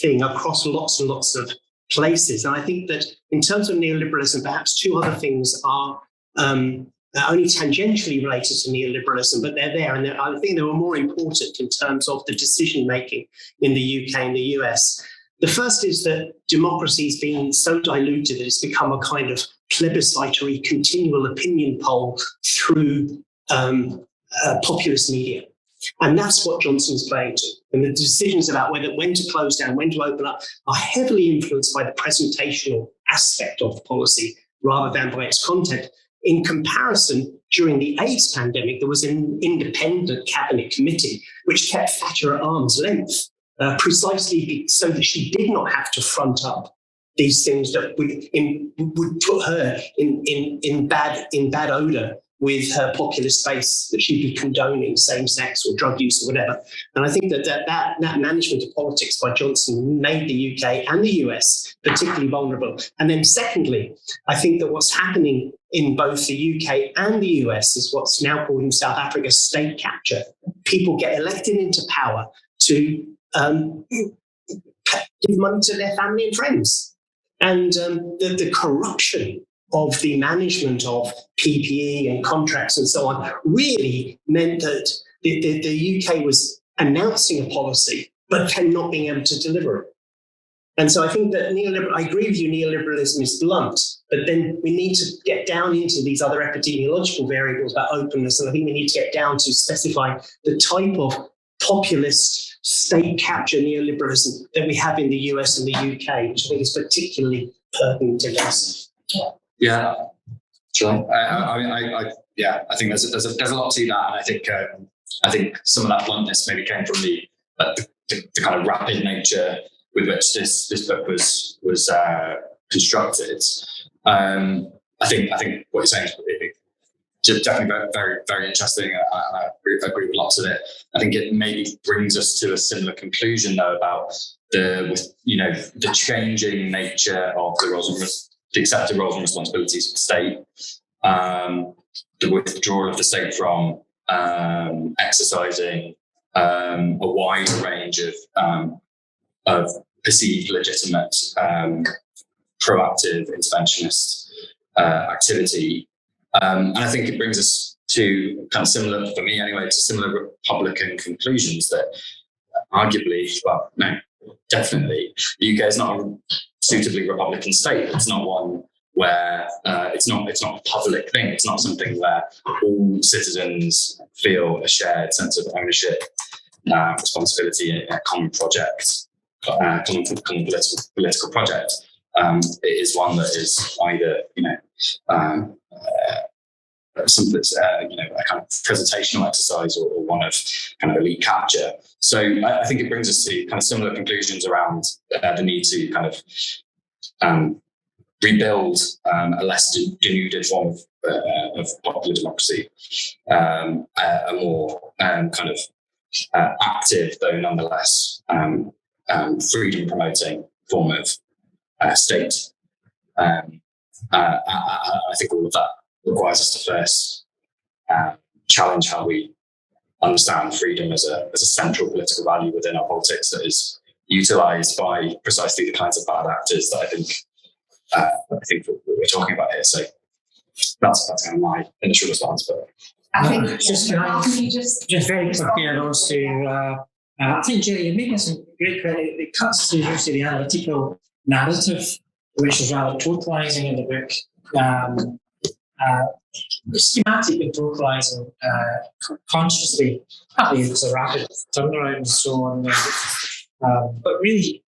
thing across lots and lots of places. And I think that in terms of neoliberalism, perhaps two other things are only tangentially related to neoliberalism, but they're there. And I think they were more important in terms of the decision making in the UK and the US. The first is that democracy has been so diluted that it's become a kind of plebiscitary continual opinion poll through populist media. And that's what Johnson's playing to. And the decisions about when to close down, when to open up, are heavily influenced by the presentational aspect of policy rather than by its content. In comparison, during the AIDS pandemic, there was an independent cabinet committee which kept Thatcher at arm's length, precisely so that she did not have to front up these things that would put her in bad odor with her populist base, that she'd be condoning same-sex or drug use or whatever. And I think that management of politics by Johnson made the UK and the US particularly vulnerable. And then secondly, I think that what's happening in both the UK and the US is what's now called in South Africa state capture. People get elected into power to give money to their family and friends. And the corruption of the management of PPE and contracts and so on really meant that the UK was announcing a policy, but not being able to deliver it. And so I think that I agree with you, neoliberalism is blunt, but then we need to get down into these other epidemiological variables about openness. And I think we need to get down to specifying the type of populist state capture neoliberalism that we have in the US and the UK, which I think is particularly pertinent to us. Yeah, sure. I I think there's a lot to that, and I think some of that bluntness maybe came from the kind of rapid nature with which this book was constructed. I think what you're saying is definitely very, very, very interesting. I agree with lots of it. I think it maybe brings us to a similar conclusion, though, about the changing nature of the accepted roles and responsibilities of the state, the withdrawal of the state from exercising a wide range of perceived legitimate proactive interventionist activity. And I think it brings us to kind of similar, for me anyway, to similar Republican conclusions that arguably, well, no, definitely, the UK is not a suitably Republican state. It's not one where it's not a public thing. It's not something where all citizens feel a shared sense of ownership, responsibility, a common project, common political project. It is one that is either, something that's a kind of presentational exercise or one of kind of elite capture. So I think it brings us to kind of similar conclusions around the need to kind of rebuild a less denuded form of popular democracy, a more kind of active, though nonetheless freedom promoting form of state. I think all of that requires us to first challenge how we understand freedom as a central political value within our politics that is utilised by precisely the kinds of bad actors that I think we're talking about here. So that's kind of my initial response. But I think just very quickly, and also, I think, Jerry, you're making some great credit. It cuts to the analytical narrative, which is rather totalising in the book. Schematic and totalising consciously. Partly it was a rapid turnaround and so on. But really,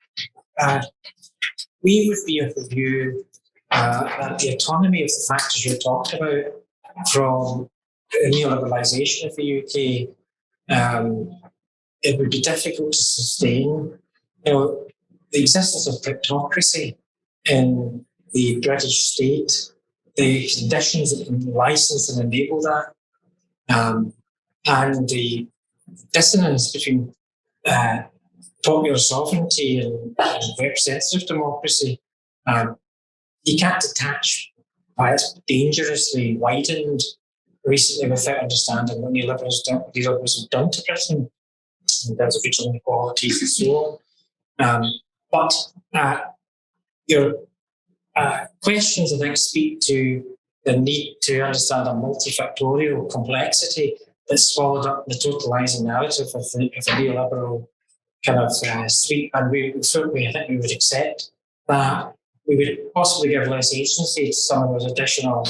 we would be of the view that the autonomy of the factors you talked about from neoliberalisation of the UK, it would be difficult to sustain. The existence of kleptocracy in the British state, the conditions that can license and enable that, and the dissonance between popular sovereignty and representative democracy. You can't detach why it's dangerously widened recently without understanding what neoliberalism done to Britain in terms of regional inequalities and so on. But your questions, I think, speak to the need to understand a multifactorial complexity that's swallowed up in the totalising narrative of the neoliberal kind of sweep. And I think we would accept that we would possibly give less agency to some of those additional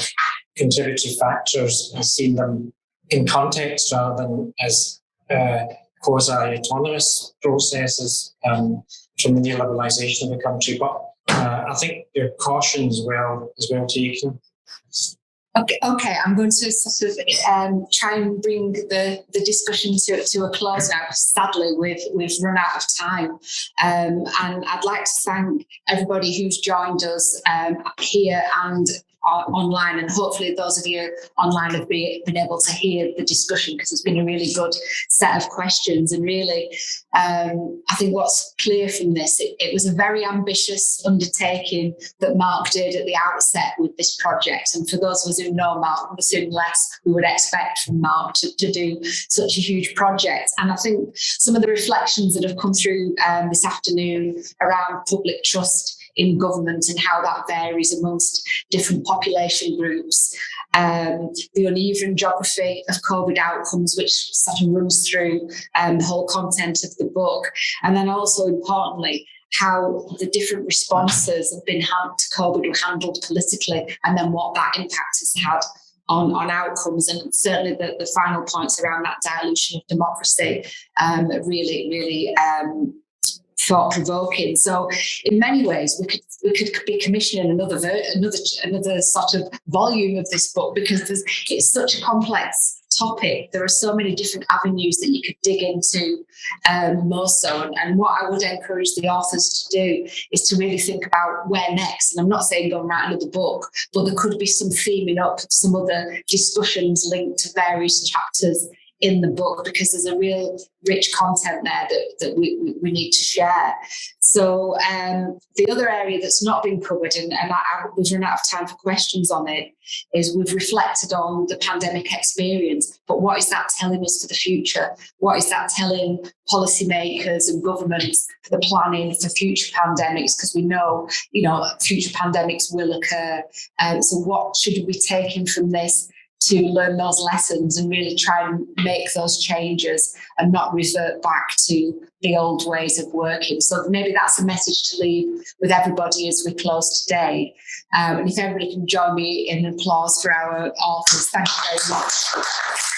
contributory factors and see them in context rather than as quasi-autonomous processes from the neoliberalisation of the country. But I think your caution is well taken. Okay. I'm going to sort of try and bring the discussion to a close now. Sadly, we've run out of time, and I'd like to thank everybody who's joined us here and online, and hopefully those of you online have been able to hear the discussion, because it's been a really good set of questions. And really, I think what's clear from this, it was a very ambitious undertaking that Mark did at the outset with this project. And for those of us who know Mark, we've seen less we would expect from Mark to do such a huge project. And I think some of the reflections that have come through this afternoon around public trust in government and how that varies amongst different population groups, the uneven geography of COVID outcomes, which sort of runs through the whole content of the book, and then also importantly how the different responses have been to COVID were handled politically, and then what that impact has had on outcomes. And certainly the final points around that dilution of democracy really thought-provoking. So in many ways, we could be commissioning another sort of volume of this book, because it's such a complex topic. There are so many different avenues that you could dig into more so. And what I would encourage the authors to do is to really think about where next. And I'm not saying go and write another book, but there could be some theming up of some other discussions linked to various chapters in the book, because there's a real rich content there that we need to share. So the other area that's not been covered, and we've run out of time for questions on it, is we've reflected on the pandemic experience, but what is that telling us for the future? What is that telling policymakers and governments for the planning for future pandemics? Because we know, future pandemics will occur. So what should we be taking from this to learn those lessons and really try and make those changes and not revert back to the old ways of working? So maybe that's a message to leave with everybody as we close today. And if everybody can join me in applause for our authors. Thank you very much.